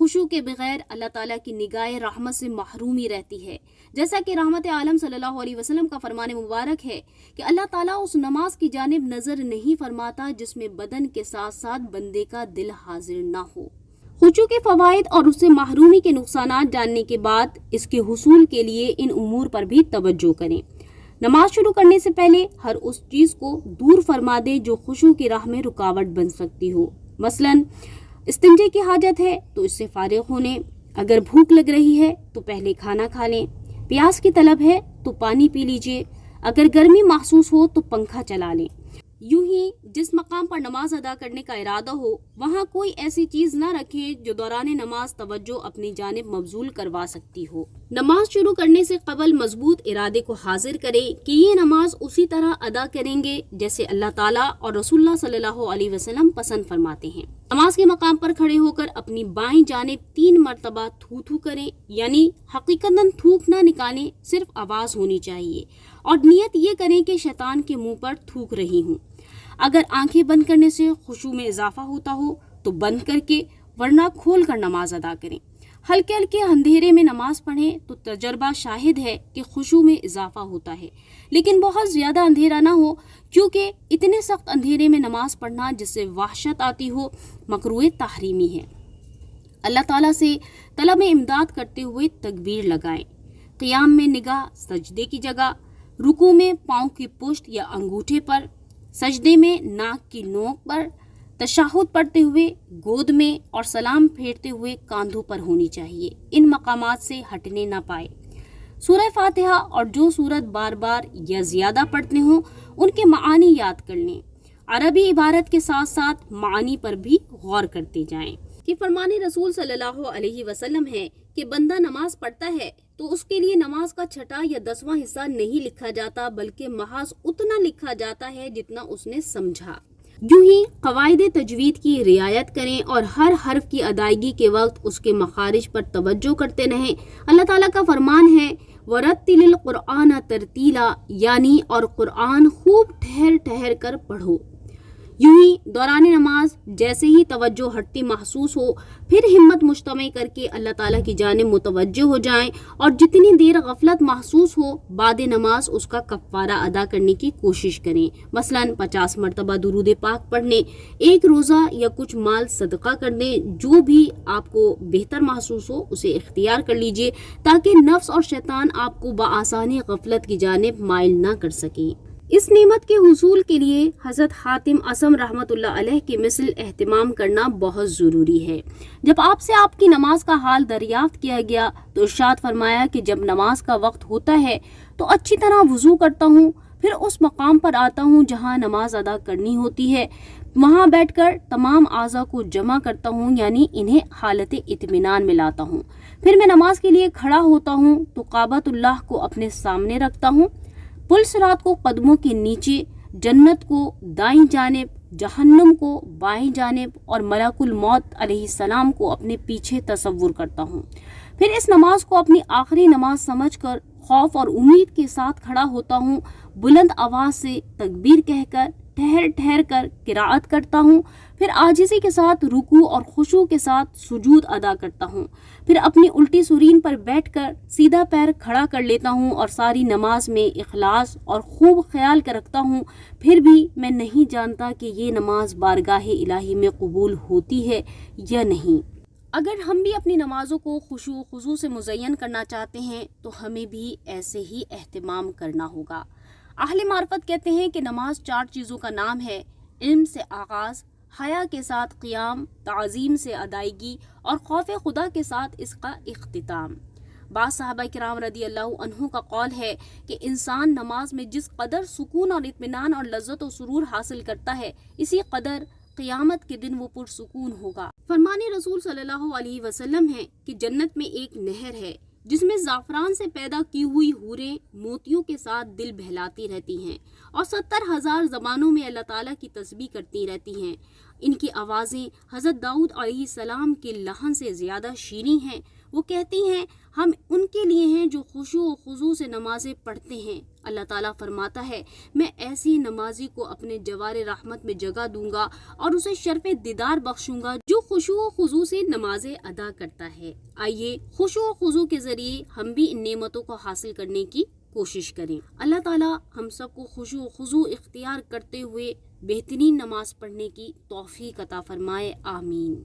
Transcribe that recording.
خشوع کے بغیر اللہ تعالیٰ کی نگاہ رحمت سے محرومی رہتی ہے، جیسا کہ رحمت عالم صلی اللہ علیہ وسلم کا فرمان مبارک ہے کہ اللہ تعالیٰ اس نماز کی جانب نظر نہیں فرماتا جس میں بدن کے ساتھ ساتھ بندے کا دل حاضر نہ ہو۔ خشوع کے فوائد اور اس سے محرومی کے نقصانات جاننے کے بعد اس کے حصول کے لیے ان امور پر بھی توجہ کریں۔ نماز شروع کرنے سے پہلے ہر اس چیز کو دور فرما دے جو خشوع کی راہ میں رکاوٹ بن سکتی ہو، مثلاً استنجے کی حاجت ہے تو اس سے فارغ ہونے، اگر بھوک لگ رہی ہے تو پہلے کھانا کھا لیں، پیاس کی طلب ہے تو پانی پی لیجئے، اگر گرمی محسوس ہو تو پنکھا چلا لیں۔ یوں ہی جس مقام پر نماز ادا کرنے کا ارادہ ہو وہاں کوئی ایسی چیز نہ رکھیں جو دوران نماز توجہ اپنی جانب مبذول کروا سکتی ہو۔ نماز شروع کرنے سے قبل مضبوط ارادے کو حاضر کریں کہ یہ نماز اسی طرح ادا کریں گے جیسے اللہ تعالیٰ اور رسول اللہ صلی اللہ علیہ وسلم پسند فرماتے ہیں۔ نماز کے مقام پر کھڑے ہو کر اپنی بائیں جانب 3 مرتبہ تھو تھو کریں، یعنی حقیقتاً تھوک نہ نکالیں، صرف آواز ہونی چاہیے، اور نیت یہ کریں کہ شیطان کے منہ پر تھوک رہی ہوں۔ اگر آنکھیں بند کرنے سے خشوع میں اضافہ ہوتا ہو تو بند کر کے ورنہ کھول کر نماز ادا کریں۔ ہلکے ہلکے اندھیرے میں نماز پڑھیں تو تجربہ شاہد ہے کہ خشوع میں اضافہ ہوتا ہے، لیکن بہت زیادہ اندھیرا نہ ہو، کیونکہ اتنے سخت اندھیرے میں نماز پڑھنا جس سے وحشت آتی ہو مکروہ تحریمی ہے۔ اللہ تعالیٰ سے طلب امداد کرتے ہوئے تکبیر لگائیں۔ قیام میں نگاہ سجدے کی جگہ، رکوع میں پاؤں کی پشت یا انگوٹھے پر، سجدے میں ناک کی نوک پر، تشہد پڑھتے ہوئے گود میں اور سلام پھیرتے ہوئے کاندھوں پر ہونی چاہیے، ان مقامات سے ہٹنے نہ پائے۔ سورہ فاتحہ اور جو سورت بار بار یا زیادہ پڑھتے ہوں ان کے معانی یاد کر لیں، عربی عبارت کے ساتھ ساتھ معانی پر بھی غور کرتے جائیں۔ کہ فرمان رسول صلی اللہ علیہ وسلم ہے کہ بندہ نماز پڑھتا ہے تو اس کے لیے نماز کا 6واں یا 10واں حصہ نہیں لکھا جاتا، بلکہ محض اتنا لکھا جاتا ہے جتنا اس نے سمجھا۔ یوں ہی قواعد تجوید کی رعایت کریں اور ہر حرف کی ادائیگی کے وقت اس کے مخارج پر توجہ کرتے رہیں۔ اللہ تعالیٰ کا فرمان ہے وَرَتِّلِ الْقُرْآنَ تَرْتِیلًا، یعنی اور قرآن خوب ٹھہر ٹھہر کر پڑھو۔ یوں ہی دوران نماز جیسے ہی توجہ ہٹتی محسوس ہو پھر ہمت مجتمع کر کے اللہ تعالیٰ کی جانب متوجہ ہو جائیں، اور جتنی دیر غفلت محسوس ہو بعد نماز اس کا کفارہ ادا کرنے کی کوشش کریں، مثلاً 50 مرتبہ درود پاک پڑھنے، 1 روزہ یا کچھ مال صدقہ کرنے، جو بھی آپ کو بہتر محسوس ہو اسے اختیار کر لیجئے تاکہ نفس اور شیطان آپ کو بآسانی غفلت کی جانب مائل نہ کر سکیں۔ اس نعمت کے حصول کے لیے حضرت حاتم اصم رحمۃ اللہ علیہ کی مثل اہتمام کرنا بہت ضروری ہے۔ جب آپ سے آپ کی نماز کا حال دریافت کیا گیا تو ارشاد فرمایا کہ جب نماز کا وقت ہوتا ہے تو اچھی طرح وضو کرتا ہوں، پھر اس مقام پر آتا ہوں جہاں نماز ادا کرنی ہوتی ہے، وہاں بیٹھ کر تمام اعضاء کو جمع کرتا ہوں، یعنی انہیں حالت اطمینان میں لاتا ہوں، پھر میں نماز کے لیے کھڑا ہوتا ہوں تو کعبۃ اللہ کو اپنے سامنے رکھتا ہوں، پل صراط کو قدموں کے نیچے، جنت کو دائیں جانب، جہنم کو بائیں جانب اور ملک الموت علیہ السلام کو اپنے پیچھے تصور کرتا ہوں۔ پھر اس نماز کو اپنی آخری نماز سمجھ کر خوف اور امید کے ساتھ کھڑا ہوتا ہوں، بلند آواز سے تکبیر کہہ کر ٹھہر ٹھہر کر قرأت کرتا ہوں، پھر عاجزی کے ساتھ رکوع اور خشوع کے ساتھ سجود ادا کرتا ہوں، پھر اپنی الٹی سرین پر بیٹھ کر سیدھا پیر کھڑا کر لیتا ہوں اور ساری نماز میں اخلاص اور خوب خیال کر رکھتا ہوں، پھر بھی میں نہیں جانتا کہ یہ نماز بارگاہ الہی میں قبول ہوتی ہے یا نہیں۔ اگر ہم بھی اپنی نمازوں کو خشوع و خضوع سے مزین کرنا چاہتے ہیں تو ہمیں بھی ایسے ہی اہتمام کرنا ہوگا۔ اہل معرفت کہتے ہیں کہ نماز 4 چیزوں کا نام ہے: علم سے آغاز، حیا کے ساتھ قیام، تعظیم سے ادائیگی اور خوف خدا کے ساتھ اس کا اختتام۔ بعض صحابہ کرام رضی اللہ عنہ کا قول ہے کہ انسان نماز میں جس قدر سکون اور اطمینان اور لذت و سرور حاصل کرتا ہے اسی قدر قیامت کے دن وہ پرسکون ہوگا۔ فرمان رسول صلی اللہ علیہ وسلم ہے کہ جنت میں ایک نہر ہے جس میں زعفران سے پیدا کی ہوئی حوریں موتیوں کے ساتھ دل بہلاتی رہتی ہیں اور 70,000 زبانوں میں اللہ تعالیٰ کی تسبیح کرتی رہتی ہیں۔ ان کی آوازیں حضرت داؤد علیہ السلام کے لحن سے زیادہ شیریں ہیں۔ وہ کہتی ہیں ہم ان کے لیے ہیں جو خشوع و خضوع سے نمازیں پڑھتے ہیں۔ اللہ تعالیٰ فرماتا ہے میں ایسی نمازی کو اپنے جوار رحمت میں جگہ دوں گا اور اسے شرف دیدار بخشوں گا جو خشوع و خضوع سے نمازیں ادا کرتا ہے۔ آئیے خشوع و خضوع کے ذریعے ہم بھی ان نعمتوں کو حاصل کرنے کی کوشش کریں۔ اللہ تعالیٰ ہم سب کو خشوع و خضوع اختیار کرتے ہوئے بہترین نماز پڑھنے کی توفیق عطا فرمائے، آمین۔